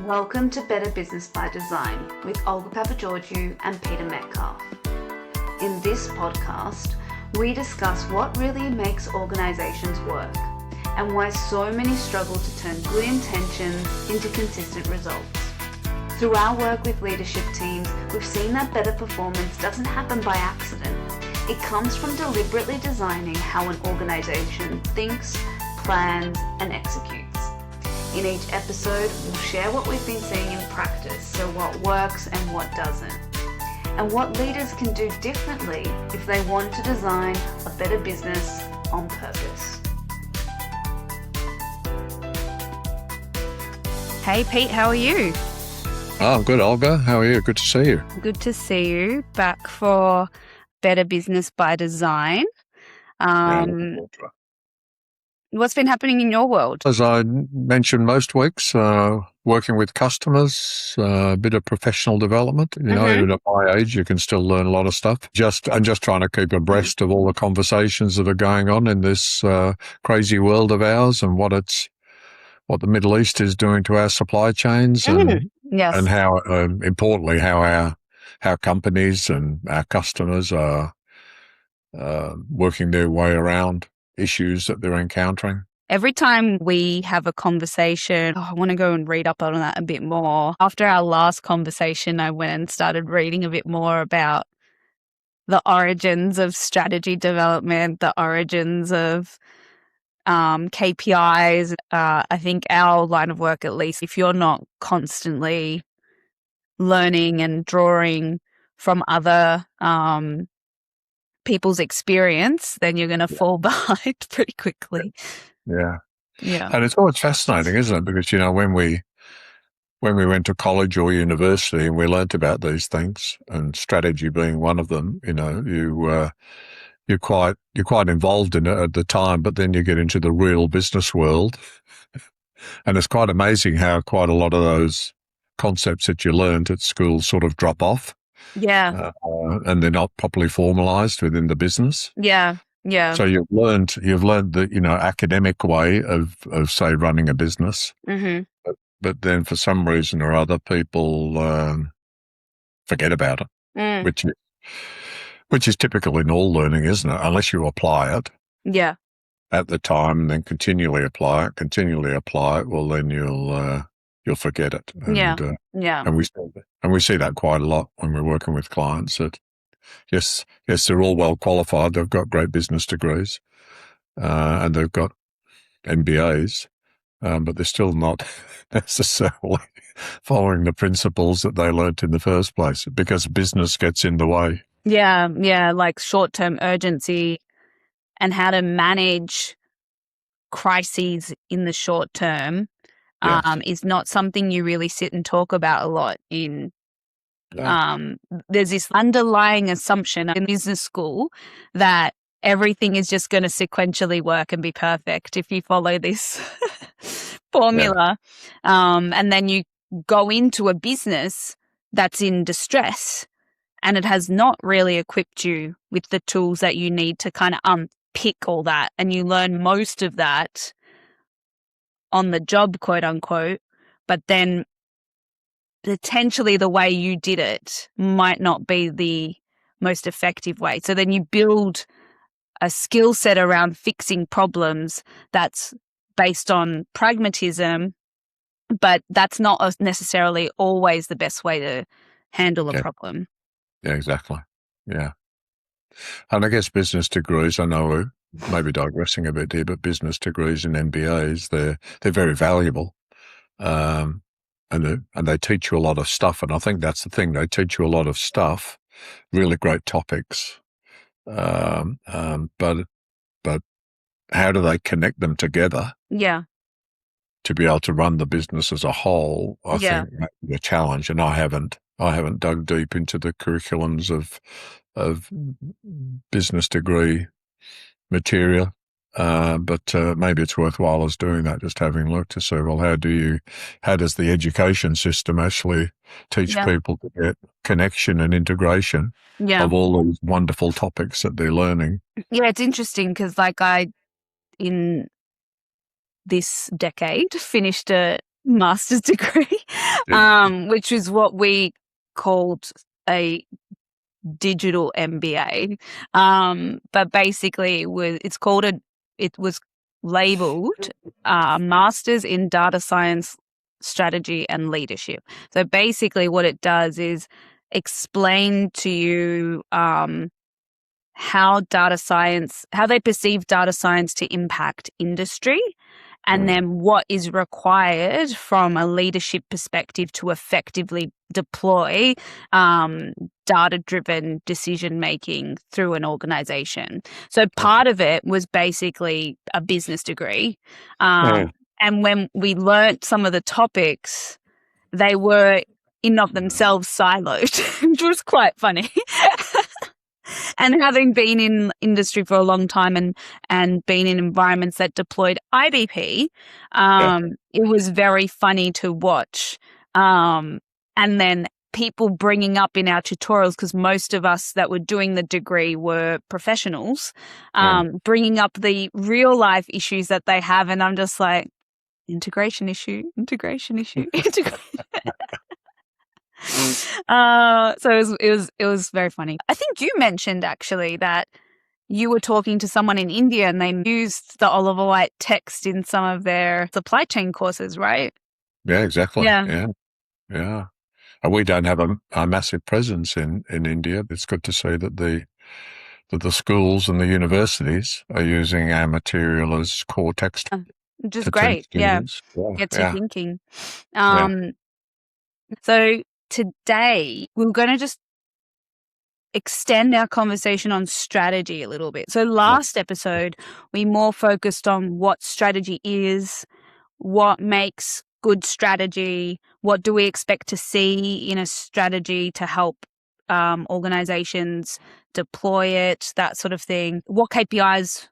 Welcome to Better Business by Design with Olga Papageorgiou and Peter Metcalf. In this podcast, we discuss what really makes organizations work and why so many struggle to turn good intentions into consistent results. Through our work with leadership teams, we've seen that better performance doesn't happen by accident. It comes from deliberately designing how an organization thinks, plans, and executes. In each episode, we'll share what we've been seeing in practice, so what works and what doesn't, and what leaders can do differently if they want to design a better business on purpose. Hey Pete, how are you? Oh, good, Olga. How are you? Good to see you. Good to see you back for Better Business by Design. What's been happening in your world? As I mentioned most weeks, working with customers, a bit of professional development. Even at my age, you can still learn a lot of stuff. Just trying to keep abreast of all the conversations that are going on in this crazy world of ours and what the Middle East is doing to our supply chains and how, importantly, how our companies and our customers are working their way around issues that they're encountering. Every time we have a conversation, I want to go and read up on that a bit more. After our last conversation, I went and started reading a bit more about the origins of strategy development, the origins of KPIs. I think our line of work, at least, if you're not constantly learning and drawing from other people's experience, then you're going to fall behind pretty quickly. Yeah. And it's always fascinating, isn't it? Because, when we went to college or university and we learnt about these things, and strategy being one of them, you're quite involved in it at the time, but then you get into the real business world. And it's quite amazing how quite a lot of those concepts that you learned at school sort of drop off. Yeah. And they're not properly formalized within the business. Yeah. So you've learned the, academic way of say running a business. But then for some reason or other, people forget about it, which is typical in all learning, isn't it? Unless you apply it. Yeah. At the time, and then continually apply it. Well, then you'll forget it. And, And we see that quite a lot when we're working with clients. That yes, they're all well qualified. They've got great business degrees, and they've got MBAs, but they're still not necessarily following the principles that they learnt in the first place because business gets in the way. Yeah, like short-term urgency and how to manage crises in the short term. Is not something you really sit and talk about a lot in. There's this underlying assumption in business school that everything is just going to sequentially work and be perfect if you follow this formula. And then you go into a business that's in distress and it has not really equipped you with the tools that you need to kind of unpick all that. And you learn most of that on the job, quote unquote, but then potentially the way you did it might not be the most effective way. So then you build a skill set around fixing problems that's based on pragmatism, but that's not necessarily always the best way to handle a problem. Yeah, exactly. Yeah. And I guess business degrees, I know we're maybe digressing a bit here, but business degrees and MBAs, they're very valuable. And they teach you a lot of stuff. And I think that's the thing. They teach you a lot of stuff, really great topics. But how do they connect them together? Yeah. To be able to run the business as a whole, I think might be a challenge. And I haven't dug deep into the curriculums of business degree material. But maybe it's worthwhile us doing that, just having a look to see, well, how does the education system actually teach people to get connection and integration of all these wonderful topics that they're learning? Yeah, it's interesting because in this decade, finished a master's degree, which is what we called a digital MBA. But basically it was labeled Masters in Data Science Strategy and Leadership. So basically what it does is explain to you how they perceive data science to impact industry, and then what is required from a leadership perspective to effectively deploy data-driven decision-making through an organization. So part of it was basically a business degree. And when we learnt some of the topics, they were in of themselves siloed, which was quite funny. And having been in industry for a long time and been in environments that deployed IBP, it was very funny to watch. And then people bringing up in our tutorials, because most of us that were doing the degree were professionals, bringing up the real life issues that they have. And I'm just like, integration issue. So it was very funny. I think you mentioned actually that you were talking to someone in India and they used the Oliver White text in some of their supply chain courses, right? Yeah, exactly. Yeah. And we don't have a massive presence in India. It's good to see that the schools and the universities are using our material as core text. Which is great. Gets you thinking. So today, we're going to just extend our conversation on strategy a little bit. So last episode, we more focused on what strategy is, what makes good strategy, what do we expect to see in a strategy to help organizations deploy it, that sort of thing, what KPIs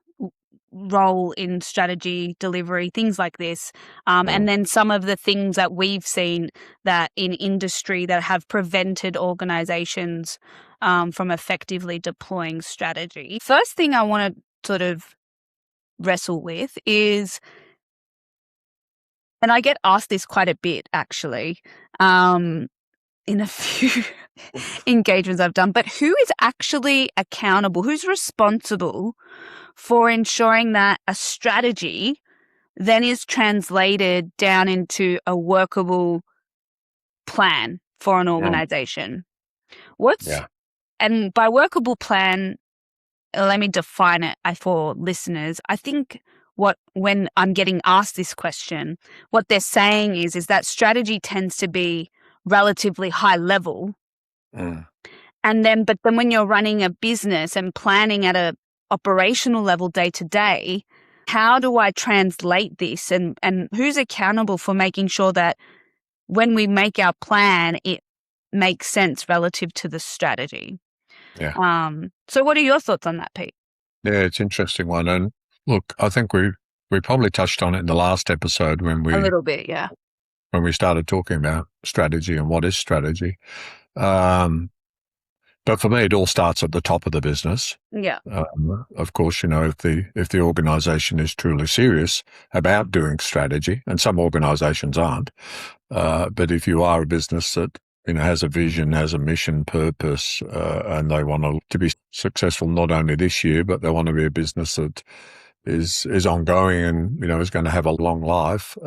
role in strategy delivery, things like this. And then some of the things that we've seen that in industry that have prevented organizations from effectively deploying strategy. First thing I want to sort of wrestle with is, and I get asked this quite a bit actually, in a few engagements I've done, but who is actually accountable? Who's responsible for ensuring that a strategy then is translated down into a workable plan for an organization? And by workable plan, let me define it for listeners. I think when I'm getting asked this question, what they're saying is that strategy tends to be relatively high level. And then, but then when you're running a business and planning at a operational level day to day, how do I translate this and who's accountable for making sure that when we make our plan, it makes sense relative to the strategy? So what are your thoughts on that, Pete? Yeah, it's an interesting one. And look, I think we probably touched on it in the last episode a little bit, when we started talking about strategy and what is strategy. But for me, it all starts at the top of the business. Yeah. Of course, if the organization is truly serious about doing strategy, and some organizations aren't, but if you are a business that has a vision, has a mission, purpose, and they want to be successful not only this year, but they want to be a business that is ongoing and is going to have a long life,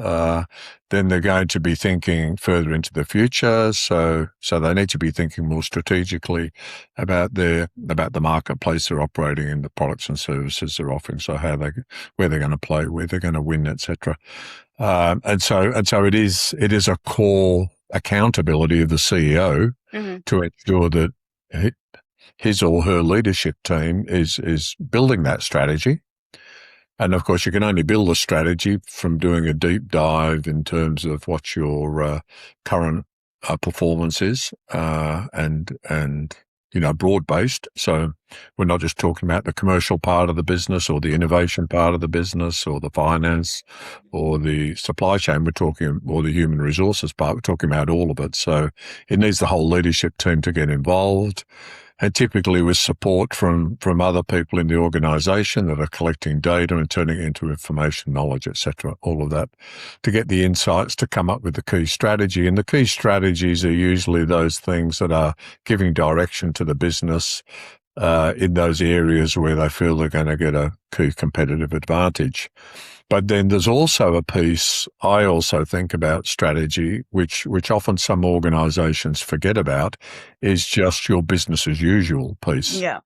then they're going to be thinking further into the future. So they need to be thinking more strategically about the marketplace they're operating in, the products and services they're offering. So where they're going to play, where they're going to win, etc. And so it is a core accountability of the CEO to ensure that his or her leadership team is building that strategy. And of course, you can only build a strategy from doing a deep dive in terms of what your current performance is, and broad-based. So we're not just talking about the commercial part of the business or the innovation part of the business or the finance or the supply chain. Or the human resources part. We're talking about all of it. So it needs the whole leadership team to get involved. and typically with support from other people in the organisation that are collecting data and turning it into information, knowledge, etc. All of that to get the insights to come up with the key strategy. And the key strategies are usually those things that are giving direction to the business in those areas where they feel they're going to get a key competitive advantage. But then there's also a piece I also think about strategy, which often some organisations forget about, is just your business as usual piece. Yeah.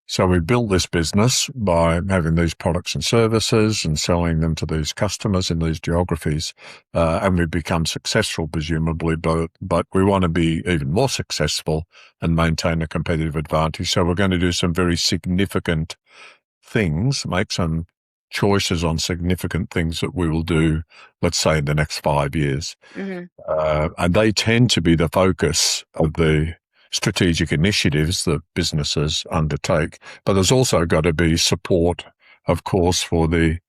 So we built this business by having these products and services and selling them to these customers in these geographies, and we've become successful, presumably, but we want to be even more successful and maintain a competitive advantage. So we're going to do some very significant things, make some choices on significant things that we will do, let's say, in the next 5 years. Mm-hmm. And they tend to be the focus of the strategic initiatives that businesses undertake. But there's also got to be support, of course, for the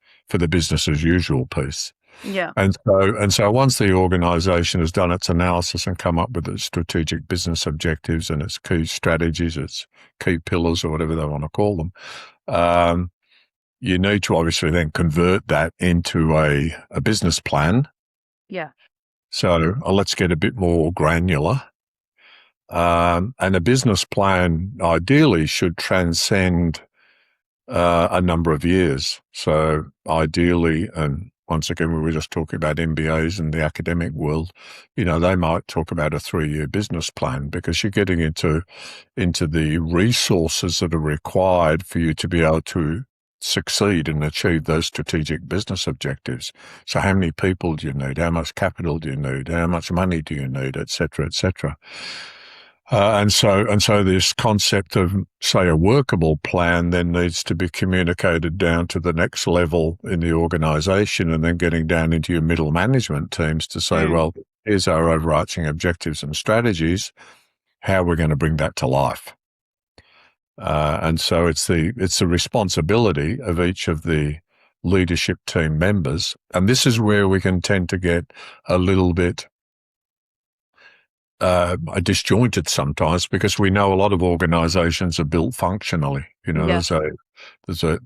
business as usual piece. Yeah. And so once the organisation has done its analysis and come up with its strategic business objectives and its key strategies, its key pillars, or whatever they want to call them, you need to obviously then convert that into a business plan. Yeah. So let's get a bit more granular. And a business plan ideally should transcend a number of years. So ideally, and once again, we were just talking about MBAs in the academic world, they might talk about a 3-year business plan because you're getting into the resources that are required for you to be able to succeed and achieve those strategic business objectives. So how many people do you need? How much capital do you need? How much money do you need? Et cetera, et cetera. And so this concept of, say, a workable plan then needs to be communicated down to the next level in the organisation and then getting down into your middle management teams to say, well, here's our overarching objectives and strategies, how we're going to bring that to life. And so it's the responsibility of each of the leadership team members. And this is where we can tend to get a little bit disjointed sometimes because we know a lot of organizations are built functionally. There's a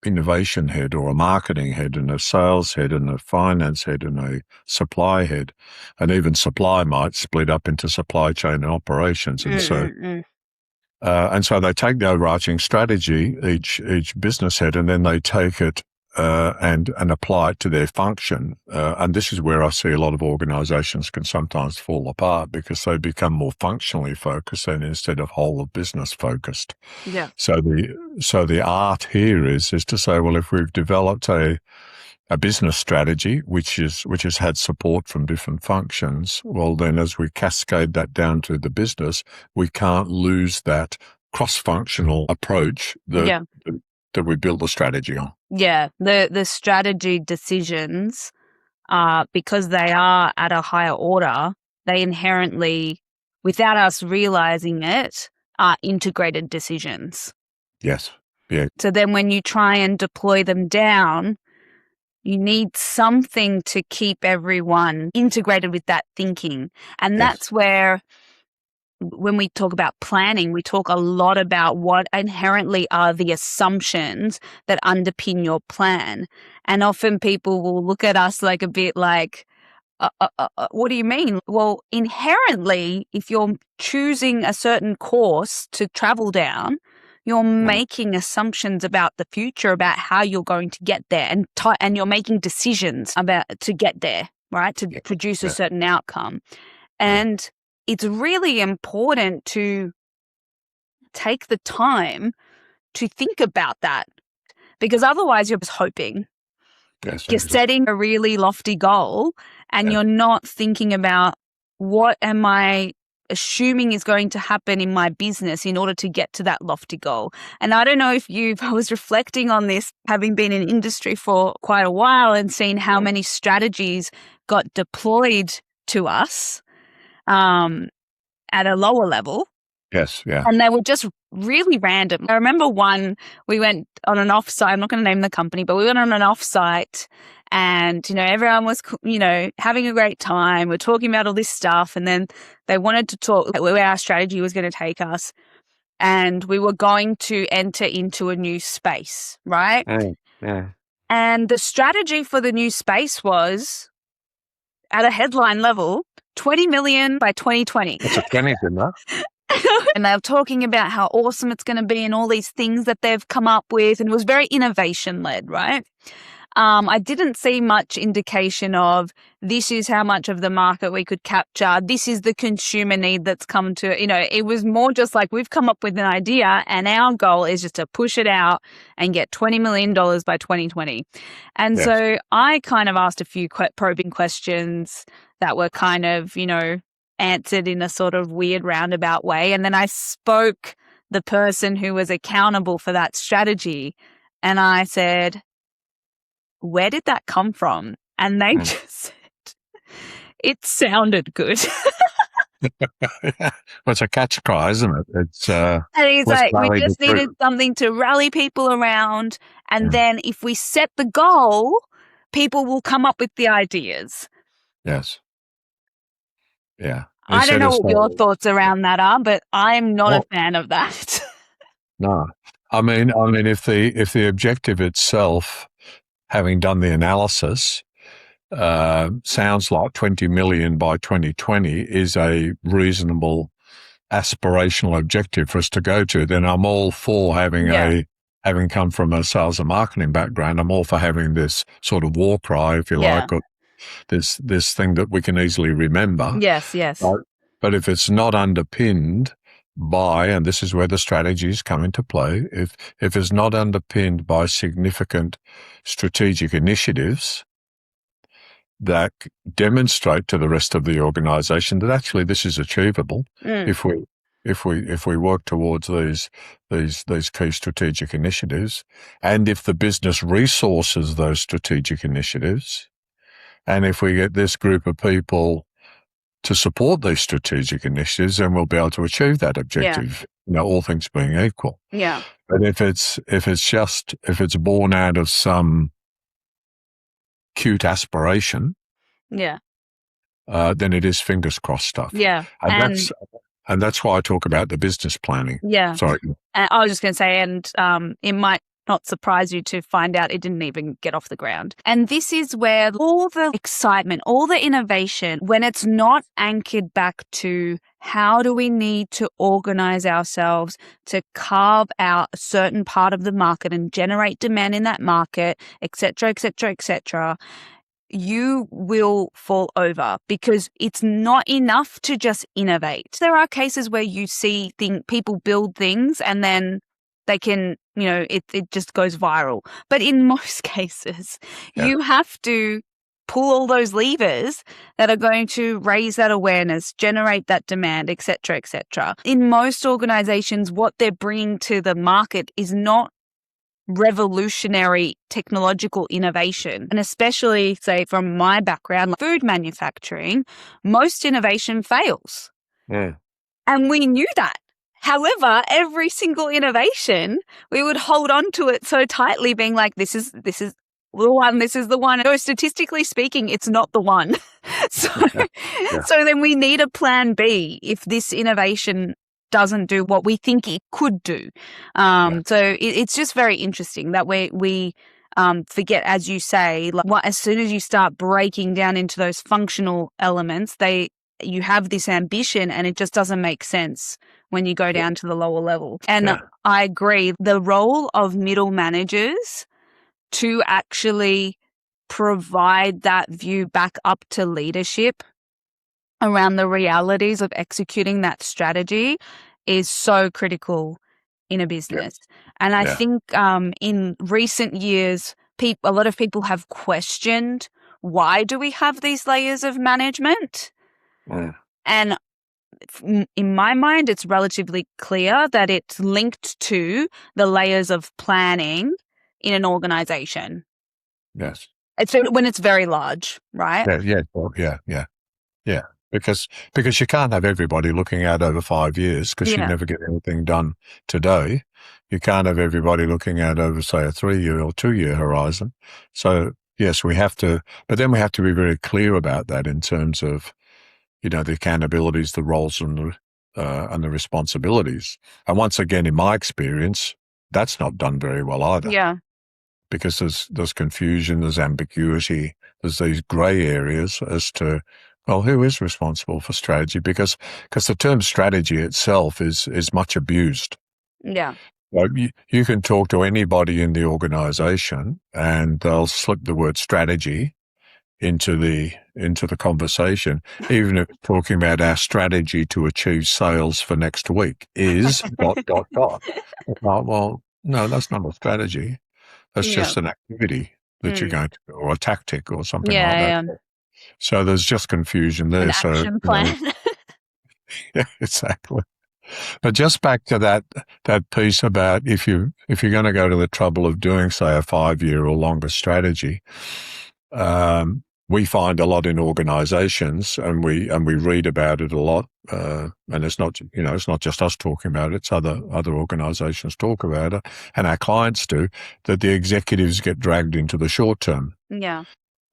innovation head or a marketing head and a sales head and a finance head and a supply head, and even supply might split up into supply chain and operations. And so they take the overarching strategy, each business head, and then they take it and apply it to their function. And this is where I see a lot of organizations can sometimes fall apart because they become more functionally focused and instead of whole of business focused. Yeah. So the art here is to say, well, if we've developed a business strategy which has had support from different functions, well, then as we cascade that down to the business, we can't lose that cross-functional approach that we built the strategy on. Yeah, the strategy decisions, because they are at a higher order, they inherently, without us realizing it, are integrated decisions. Yes. Yeah. So then when you try and deploy them down, you need something to keep everyone integrated with that thinking. And that's where, when we talk about planning, we talk a lot about what inherently are the assumptions that underpin your plan. And often people will look at us like a bit like, what do you mean? Well, inherently, if you're choosing a certain course to travel down, you're making assumptions about the future, about how you're going to get there, and you're making decisions about to get there, right? To produce a certain outcome. And it's really important to take the time to think about that, because otherwise you're just hoping. Yes, you're setting a really lofty goal and you're not thinking about what am I assuming is going to happen in my business in order to get to that lofty goal. And I don't know if I was reflecting on this, having been in industry for quite a while and seen how many strategies got deployed to us at a lower level. Yes, yeah. And they were just really random. I remember one, we went on an offsite, I'm not going to name the company, but we went on an offsite and, everyone was, having a great time. We're talking about all this stuff. And then they wanted to talk where our strategy was going to take us. and we were going to enter into a new space, right? Yeah. And the strategy for the new space was, at a headline level, 20 million by 2020. That's a 20, isn't it? And they were talking about how awesome it's going to be and all these things that they've come up with. And it was very innovation-led, right? I didn't see much indication of this is how much of the market we could capture. This is the consumer need that's come to, it was more just like we've come up with an idea and our goal is just to push it out and get $20 million by 2020. And so I kind of asked a few probing questions that were kind of, answered in a sort of weird roundabout way. And then I spoke the person who was accountable for that strategy and I said, where did that come from? And they just said, it sounded good. Well, it's a catch cry, isn't it? It's and he's like, we just needed something to rally people around. And then if we set the goal, people will come up with the ideas. Yes. Yeah. I don't know what your thoughts around that are, but I'm not a fan of that. No. I mean, if the objective itself, having done the analysis, sounds like 20 million by 2020 is a reasonable aspirational objective for us to go to, then I'm all for having having come from a sales and marketing background, I'm all for having this sort of war cry, if you like, or this thing that we can easily remember. Yes. But if it's not underpinned by, and this is where the strategies come into play, if it's not underpinned by significant strategic initiatives that demonstrate to the rest of the organization that actually this is achievable if we work towards these key strategic initiatives, and if the business resources those strategic initiatives, and if we get this group of people to support these strategic initiatives, then we'll be able to achieve that objective, all things being equal. Yeah. But if it's born out of some cute aspiration, then it is fingers crossed stuff. Yeah. And that's why I talk about the business planning. Yeah. Sorry. And I was just going to say, it might not surprise you to find out it didn't even get off the ground. And this is where all the excitement, all the innovation, when it's not anchored back to how do we need to organize ourselves to carve out a certain part of the market and generate demand in that market, et cetera, you will fall over because it's not enough to just innovate. There are cases where you see people build things and then they can, it just goes viral. But in most cases, you have to pull all those levers that are going to raise that awareness, generate that demand, et cetera. In most organizations, what they're bringing to the market is not revolutionary technological innovation. And especially, say, from my background, like food manufacturing, most innovation fails. Yeah. And we knew that. However, every single innovation, we would hold on to it so tightly, being like, this is the one, this is the one. So statistically speaking, it's not the one. So then we need a plan B if this innovation doesn't do what we think it could do. So it's just very interesting that we forget, as you say, as soon as you start breaking down into those functional elements, you have this ambition and it just doesn't make sense when you go down to the lower level. And I agree, the role of middle managers to actually provide that view back up to leadership around the realities of executing that strategy is so critical in a business. And I think in recent years, a lot of people have questioned, why do we have these layers of management? And in my mind, it's relatively clear that it's linked to the layers of planning in an organization. Yes. It's when it's very large, right? Yeah. Because you can't have everybody looking out over 5 years because you never get anything done today. You can't have everybody looking out over, say, a 3-year or 2-year horizon. So yes, we have to, but then we have to be very clear about that in terms of, the accountabilities, the roles and and the responsibilities. And once again, in my experience, that's not done very well either. Yeah. Because there's confusion, there's ambiguity, there's these grey areas as to, well, who is responsible for strategy? Because the term strategy itself is much abused. Yeah. Well, you can talk to anybody in the organization and they'll slip the word strategy into the conversation, even if talking about our strategy to achieve sales for next week is ... Well, no, that's not a strategy. That's Yeah. just an activity that you're going to do, or a tactic or something like Yeah. that. So there's just confusion there. An So, action plan. yeah, exactly. But just back to that piece about if you're going to go to the trouble of doing, say, a 5-year or longer strategy, we find a lot in organisations, and we read about it a lot. And it's not just us talking about it; it's other organisations talk about it, and our clients do. That the executives get dragged into the short term. Yeah.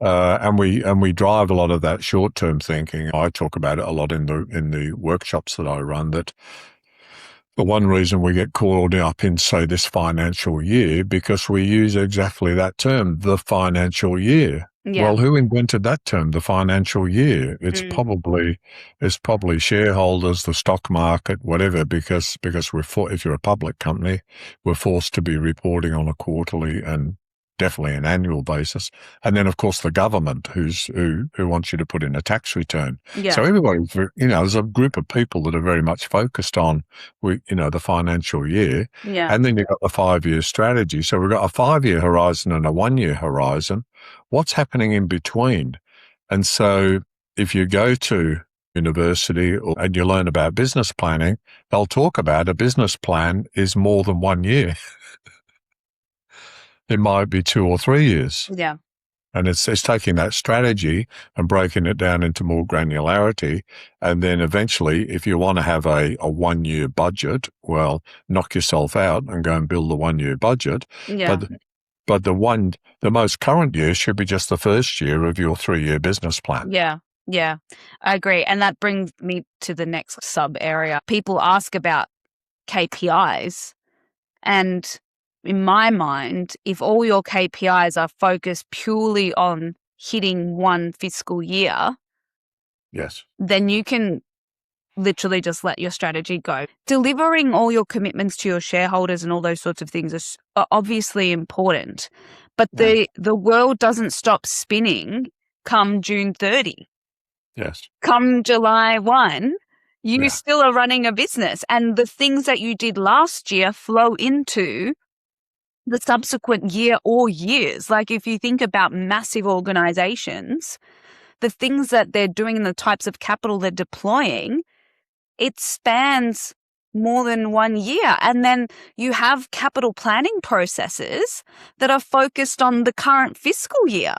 And we drive a lot of that short term thinking. I talk about it a lot in the workshops that I run. That the one reason we get caught up in, say, this financial year, because we use exactly that term, the financial year. Yeah. Well, who invented that term, the financial year? It's probably shareholders, the stock market, whatever, because if you're a public company, we're forced to be reporting on a quarterly and definitely an annual basis. And then, of course, the government who wants you to put in a tax return. Yeah. So everybody, there's a group of people that are very much focused on, the financial year. Yeah. And then you've got the 5-year strategy. So we've got a 5-year horizon and a 1-year horizon. What's happening in between? And so if you go to university and you learn about business planning, they'll talk about a business plan is more than 1 year. It might be 2 or 3 years. Yeah. And it's taking that strategy and breaking it down into more granularity. And then eventually, if you want to have a 1-year budget, well, knock yourself out and go and build a 1-year budget. Yeah. But the most current year should be just the first year of your 3-year business plan. Yeah. Yeah. I agree. And that brings me to the next sub area. People ask about KPIs, and in my mind, if all your KPIs are focused purely on hitting one fiscal year, yes, then you can literally just let your strategy go. Delivering all your commitments to your shareholders and all those sorts of things are obviously important, but the world doesn't stop spinning come June 30. Yes. Come July 1, you still are running a business, and the things that you did last year flow into the subsequent year or years. Like if you think about massive organizations, the things that they're doing and the types of capital they're deploying, it spans more than 1 year. And then you have capital planning processes that are focused on the current fiscal year.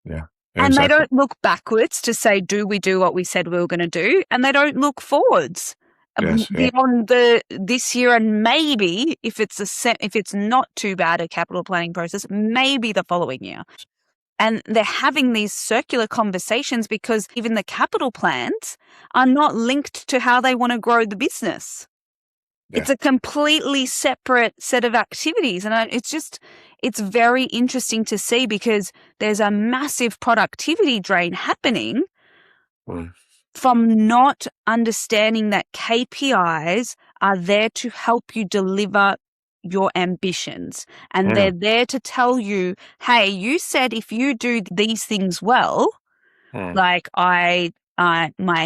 Yeah. And they don't look backwards to say, do we do what we said we were going to do? And they don't look forwards. Beyond this year, and maybe if it's not too bad a capital planning process, maybe the following year. And they're having these circular conversations because even the capital plans are not linked to how they want to grow the business. Yeah. It's a completely separate set of activities. And it's very interesting to see because there's a massive productivity drain happening from not understanding that KPIs are there to help you deliver your ambitions. And they're there to tell you, hey, you said if you do these things well, like my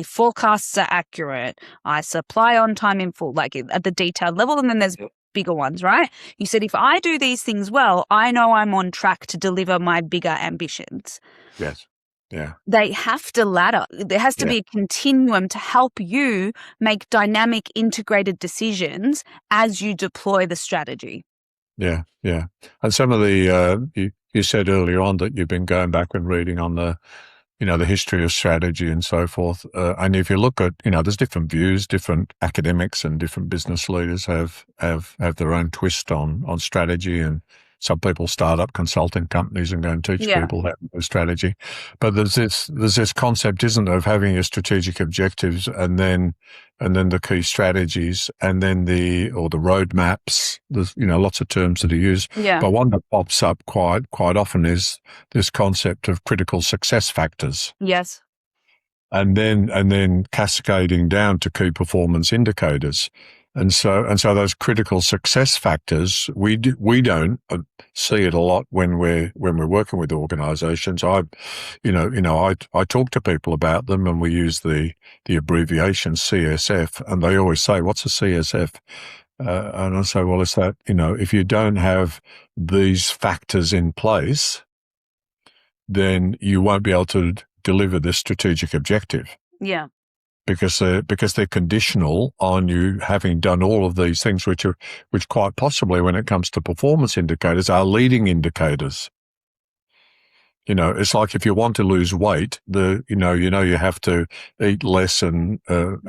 forecasts are accurate, I supply on time in full, like at the detailed level, and then there's bigger ones, right? You said if I do these things well, I know I'm on track to deliver my bigger ambitions. Yes. Yeah. They have to ladder. There has to be a continuum to help you make dynamic, integrated decisions as you deploy the strategy. Yeah, yeah. And some of the, you said earlier on that you've been going back and reading on the history of strategy and so forth. And if you look at, there's different views, different academics and different business leaders have their own twist on strategy and some people start up consulting companies and go and teach people how to do strategy. But there's this concept, isn't there, of having your strategic objectives and then the key strategies and then the roadmaps. There's, lots of terms that are used. Yeah. But one that pops up quite often is this concept of critical success factors. Yes. And then cascading down to key performance indicators. And so those critical success factors, we don't see it a lot when we're working with organizations. I talk to people about them, and we use the abbreviation CSF, and they always say, "What's a CSF?" And I say, well, it's that, if you don't have these factors in place, then you won't be able to deliver this strategic objective. Yeah. Because they're conditional on you having done all of these things, which quite possibly, when it comes to performance indicators, are leading indicators. It's like if you want to lose weight, you have to eat less and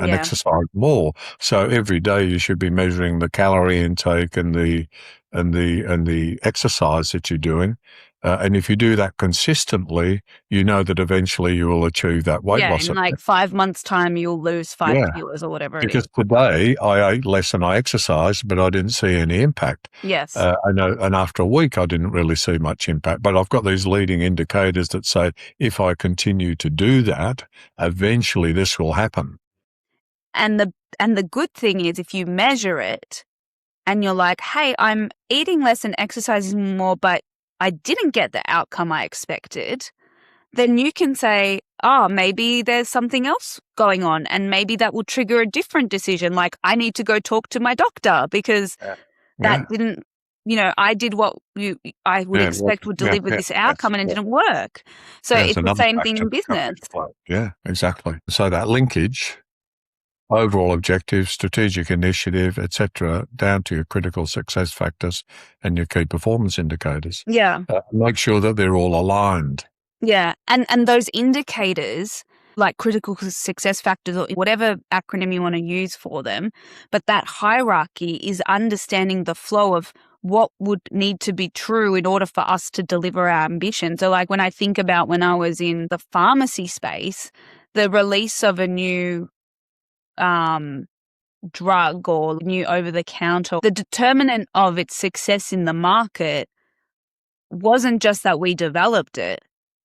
exercise more. So every day you should be measuring the calorie intake and the exercise that you're doing. And if you do that consistently, you know that eventually you will achieve that weight loss. In like 5 months' time, you'll lose 5 kilos or whatever it is. Because today I ate less and I exercised, but I didn't see any impact. Yes. I know, and after a week, I didn't really see much impact. But I've got these leading indicators that say, if I continue to do that, eventually this will happen. And the good thing is, if you measure it and you're like, hey, I'm eating less and exercising more, but I didn't get the outcome I expected, then you can say, oh, maybe there's something else going on, and maybe that will trigger a different decision. Like, I need to go talk to my doctor because that didn't, I did what I would expect would deliver this outcome, and it didn't work. So it's the same thing in business. Yeah, exactly. So that linkage, overall objective, strategic initiative, etc., down to your critical success factors and your key performance indicators. Yeah. Make sure that they're all aligned. Yeah. And those indicators, like critical success factors or whatever acronym you want to use for them, but that hierarchy is understanding the flow of what would need to be true in order for us to deliver our ambition. So like when I think about when I was in the pharmacy space, the release of a new drug or new over-the-counter, the determinant of its success in the market wasn't just that we developed it.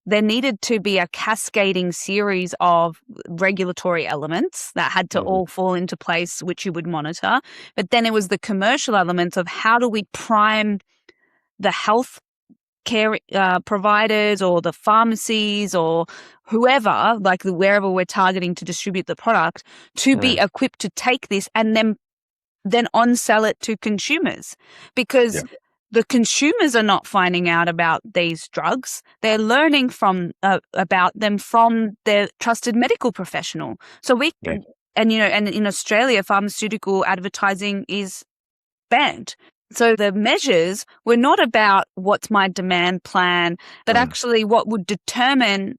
There needed to be a cascading series of regulatory elements that had to all fall into place, which you would monitor. But then it was the commercial elements of how do we prime the health care providers or the pharmacies or whoever, like wherever we're targeting to distribute the product, to be equipped to take this and then on-sell it to consumers. Because the consumers are not finding out about these drugs. They're learning about them from their trusted medical professional. So and in Australia, pharmaceutical advertising is banned. So the measures were not about what's my demand plan, but actually what would determine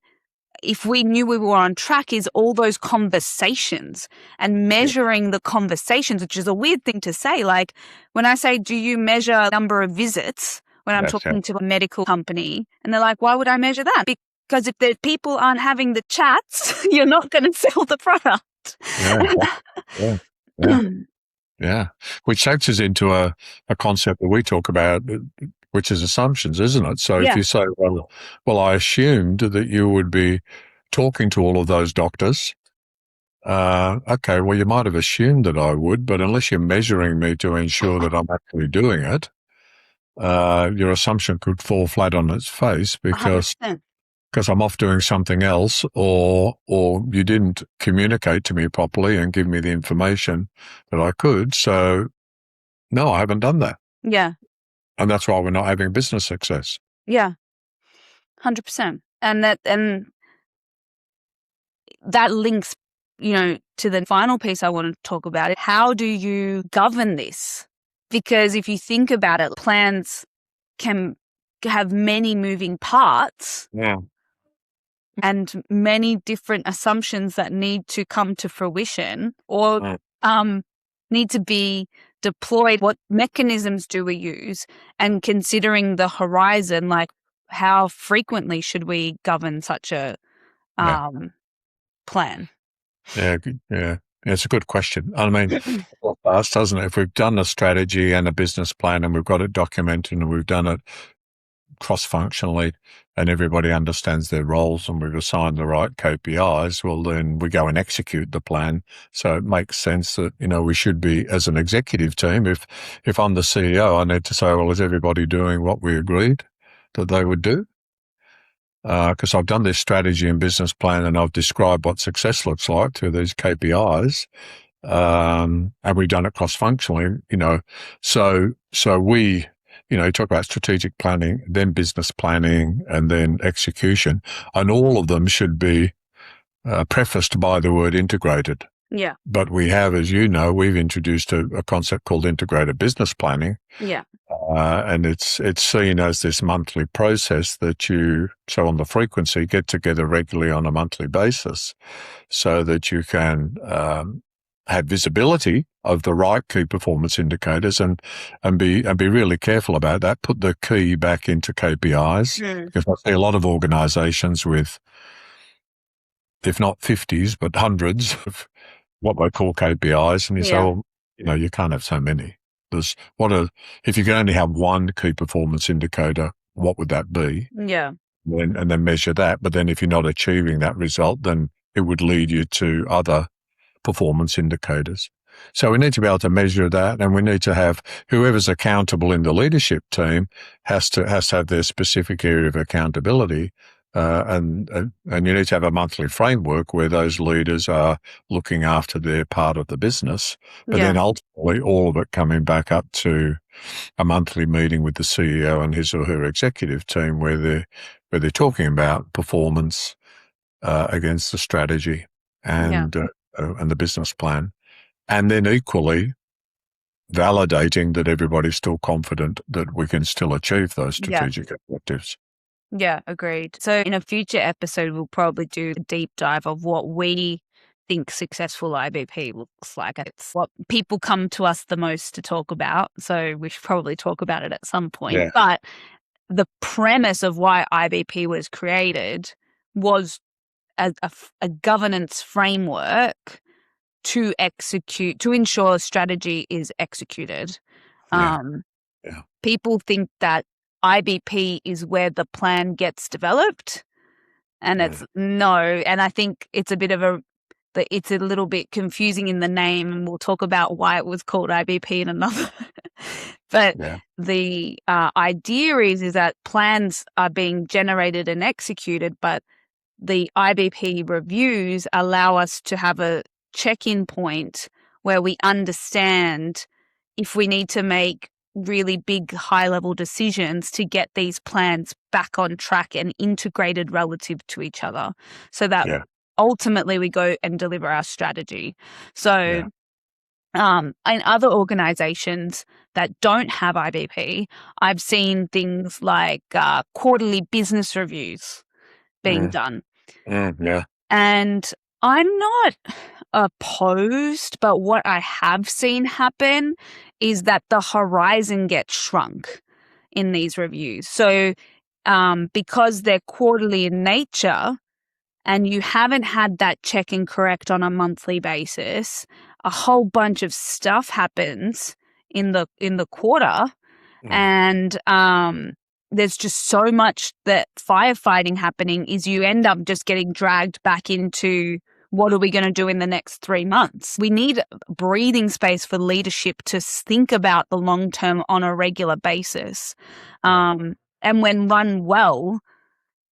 if we knew we were on track is all those conversations and measuring the conversations, which is a weird thing to say. Like when I say, do you measure number of visits when I'm talking to a medical company? And they're like, why would I measure that? Because if the people aren't having the chats, you're not going to sell the product. Yeah, which takes us into a concept that we talk about, which is assumptions, isn't it? So if you say, well, I assumed that you would be talking to all of those doctors. Okay, well, you might have assumed that I would, but unless you're measuring me to ensure that I'm actually doing it, your assumption could fall flat on its face because 100%. Because I'm off doing something else, or you didn't communicate to me properly and give me the information that I could. So, no, I haven't done that. Yeah. And that's why we're not having business success. Yeah. 100%. And that links, to the final piece I want to talk about. How do you govern this? Because if you think about it, plans can have many moving parts. Yeah. And many different assumptions that need to come to fruition or need to be deployed, what mechanisms do we use, and considering the horizon, like how frequently should we govern such a plan? Yeah, it's a good question. I mean, it fast, doesn't it? If we've done a strategy and a business plan and we've got it documented and we've done it cross-functionally and everybody understands their roles and we've assigned the right KPIs, well, then we go and execute the plan. So it makes sense that, we should be, as an executive team, if I'm the CEO, I need to say, well, is everybody doing what we agreed that they would do? Because I've done this strategy and business plan and I've described what success looks like through these KPIs. And we've done it cross-functionally, so we, talk about strategic planning, then business planning, and then execution, and all of them should be prefaced by the word integrated. Yeah. But we have, as you know, we've introduced a concept called integrated business planning. Yeah. And it's seen as this monthly process that so on the frequency, get together regularly on a monthly basis so that you can have visibility of the right key performance indicators and be really careful about that. Put the key back into KPIs because I see a lot of organizations with, if not 50s, but hundreds of what they call KPIs. And you say, well, you can't have so many. If you could only have one key performance indicator, what would that be? Yeah. And then measure that. But then if you're not achieving that result, then it would lead you to other performance indicators. So we need to be able to measure that, and we need to have whoever's accountable in the leadership team has to have their specific area of accountability. And you need to have a monthly framework where those leaders are looking after their part of the business, but then ultimately all of it coming back up to a monthly meeting with the CEO and his or her executive team where they're talking about performance against the strategy and the business plan, and then equally validating that everybody's still confident that we can still achieve those strategic objectives. Yeah, agreed. So in a future episode, we'll probably do a deep dive of what we think successful IBP looks like. It's what people come to us the most to talk about. So we should probably talk about it at some point. Yeah. But the premise of why IBP was created was a governance framework to ensure strategy is executed. People think that IBP is where the plan gets developed, and it's no. And I think it's it's a little bit confusing in the name, and we'll talk about why it was called IBP in another. But the idea is that plans are being generated and executed, but the IBP reviews allow us to have a check-in point where we understand if we need to make really big high-level decisions to get these plans back on track and integrated relative to each other so that ultimately we go and deliver our strategy. So in other organizations that don't have IBP, I've seen things like quarterly business reviews being done. And I'm not opposed, but what I have seen happen is that the horizon gets shrunk in these reviews. So because they're quarterly in nature and you haven't had that check and correct on a monthly basis, a whole bunch of stuff happens in the quarter. And there's just so much that firefighting happening is you end up just getting dragged back into what are we going to do in the next 3 months? We need breathing space for leadership to think about the long term on a regular basis. And when run well,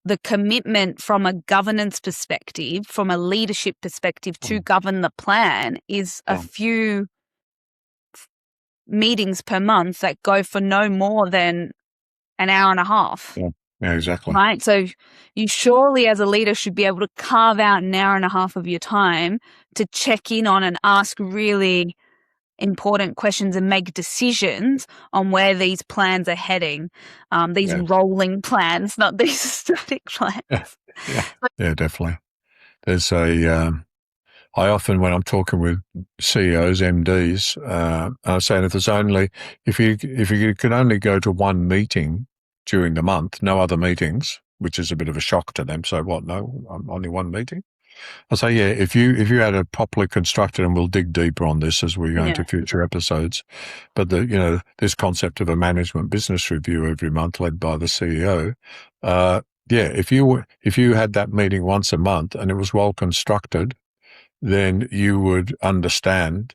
the commitment from a governance perspective, from a leadership perspective to govern the plan is a few meetings per month that go for no more than an hour and a half. Yeah, exactly. Right. So you surely as a leader should be able to carve out an hour and a half of your time to check in on and ask really important questions and make decisions on where these plans are heading. These rolling plans, not these static plans. Yeah, definitely. There's I often, when I'm talking with CEOs, MDs, I'm saying if you could only go to one meeting during the month, no other meetings, which is a bit of a shock to them. So what? No, only one meeting. I say, yeah, if you had a properly constructed, and we'll dig deeper on this as we go into future episodes, but this concept of a management business review every month led by the CEO, yeah, if you had that meeting once a month and it was well constructed, then you would understand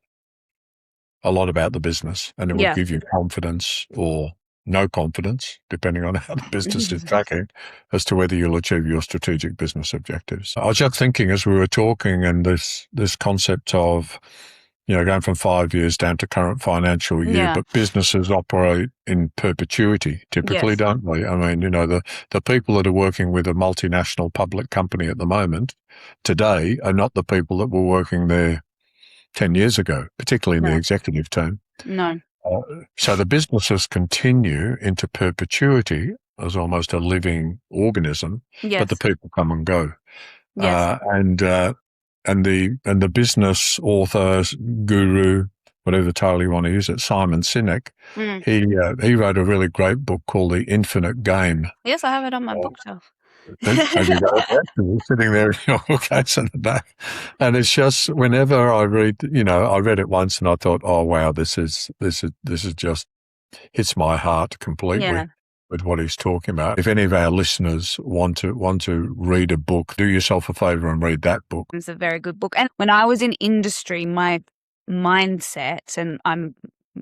a lot about the business, and it would give you confidence or no confidence, depending on how the business is tracking, as to whether you'll achieve your strategic business objectives. I was just thinking as we were talking, and this concept of, going from 5 years down to current financial year, but businesses operate in perpetuity, typically, don't they? I mean, the people that are working with a multinational public company at the moment today are not the people that were working there 10 years ago, particularly in the executive team. No. So the businesses continue into perpetuity as almost a living organism, but the people come and go. And the business author, guru, whatever title you want to use it, Simon Sinek, he wrote a really great book called The Infinite Game. Yes, I have it on my bookshelf. Have you got it? You're sitting there in your bookcase in the back. And it's just, whenever I read, I read it once and I thought, oh wow, this is just hits my heart completely with what he's talking about. If any of our listeners want to read a book, do yourself a favor and read that book. It's a very good book. And when I was in industry, my mindset, and I'm,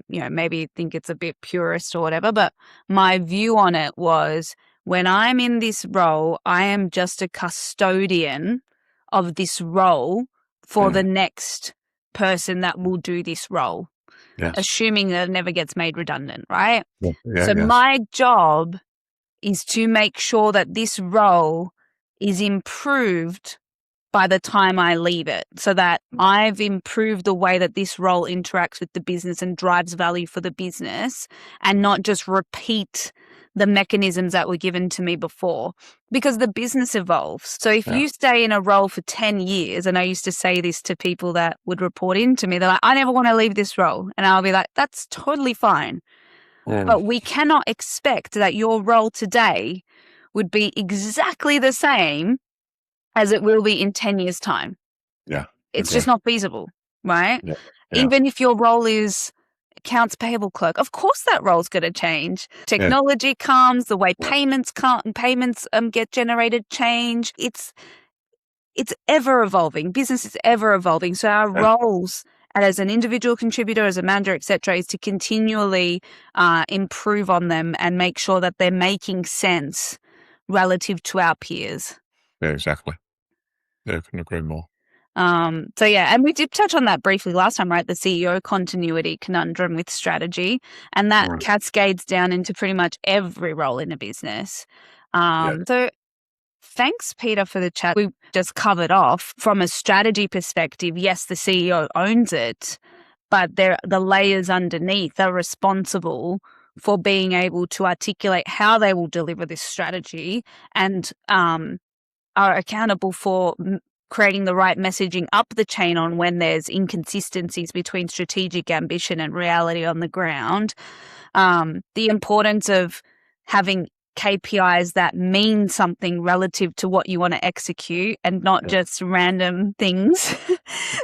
maybe think it's a bit purist or whatever, but my view on it was, when I'm in this role, I am just a custodian of this role for the next person that will do this role, assuming that it never gets made redundant, right? My job is to make sure that this role is improved by the time I leave it, so that I've improved the way that this role interacts with the business and drives value for the business, and not just repeat the mechanisms that were given to me before, because the business evolves. So if you stay in a role for 10 years, and I used to say this to people that would report into me, they're like, I never want to leave this role. And I'll be like, that's totally fine. But we cannot expect that your role today would be exactly the same as it will be in 10 years' time. It's just not feasible, right? Even if your role is accounts payable clerk, of course that role's going to change. Technology comes, the way payments get generated change. It's ever evolving. Business is ever evolving. So our roles as an individual contributor, as a manager, etc., is to continually improve on them and make sure that they're making sense relative to our peers. Yeah, exactly. Yeah, I couldn't agree more. And we did touch on that briefly last time, right? The CEO continuity conundrum with strategy, and that cascades down into pretty much every role in a business. So thanks, Peter, for the chat. We just covered off from a strategy perspective. Yes, the CEO owns it, but the layers underneath are responsible for being able to articulate how they will deliver this strategy, and are accountable for creating the right messaging up the chain on when there's inconsistencies between strategic ambition and reality on the ground. The importance of having KPIs that mean something relative to what you want to execute, and not just random things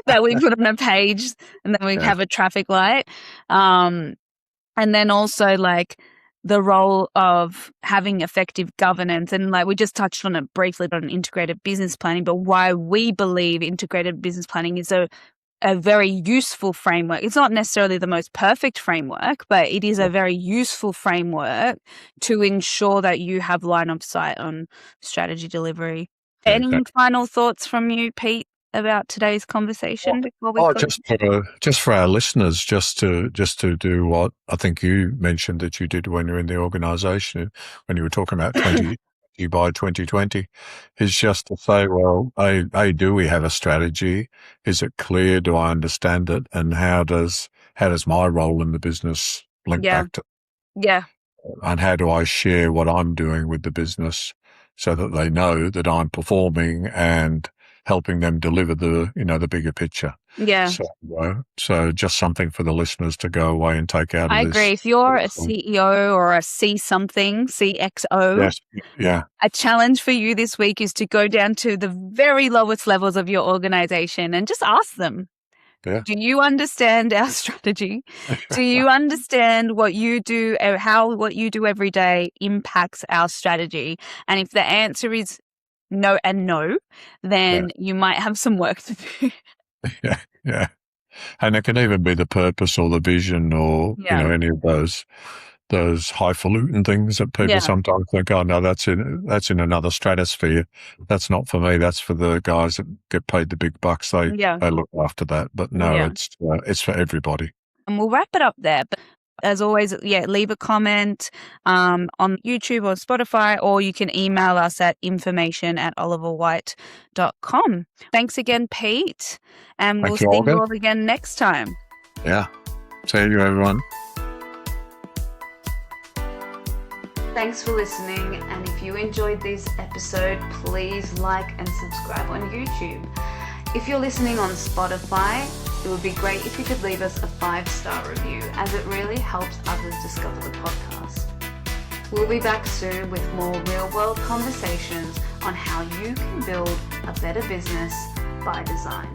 that we put on a page and then we have a traffic light. And then also the role of having effective governance. And we just touched on it briefly on integrated business planning, but why we believe integrated business planning is a very useful framework. It's not necessarily the most perfect framework, but it is a very useful framework to ensure that you have line of sight on strategy delivery. Any final thoughts from you, Pete, about today's conversation before we just for our listeners, just to do what I think you mentioned that you did when you're in the organisation, when you were talking about 20 by 2020, is just to say, well, do we have a strategy? Is it clear? Do I understand it? And how does my role in the business link back to? And how do I share what I'm doing with the business so that they know that I'm performing and helping them deliver the bigger picture. Yeah. So just something for the listeners to go away and take out of I this. agree. If you're a CEO or a C something, CXO, yes, yeah, a challenge for you this week is to go down to the very lowest levels of your organization and just ask them, yeah. do you understand our strategy? Do you understand what you do, how what you do every day impacts our strategy? And if the answer is no and no, then you might have some work to do. Yeah, yeah. And it can even be the purpose or the vision or, any of those highfalutin things that people sometimes think, oh, no, that's in another stratosphere. That's not for me. That's for the guys that get paid the big bucks. They look after that. But no, it's for everybody. And we'll wrap it up there. But as always, leave a comment on YouTube or Spotify, or you can email us at information@oliverwhite.com. Thanks again, Pete. And we'll see you all again next time. Yeah. See you, everyone. Thanks for listening. And if you enjoyed this episode, please like and subscribe on YouTube. If you're listening on Spotify, it would be great if you could leave us a 5-star review, as it really helps others discover the podcast. We'll be back soon with more real-world conversations on how you can build a better business by design.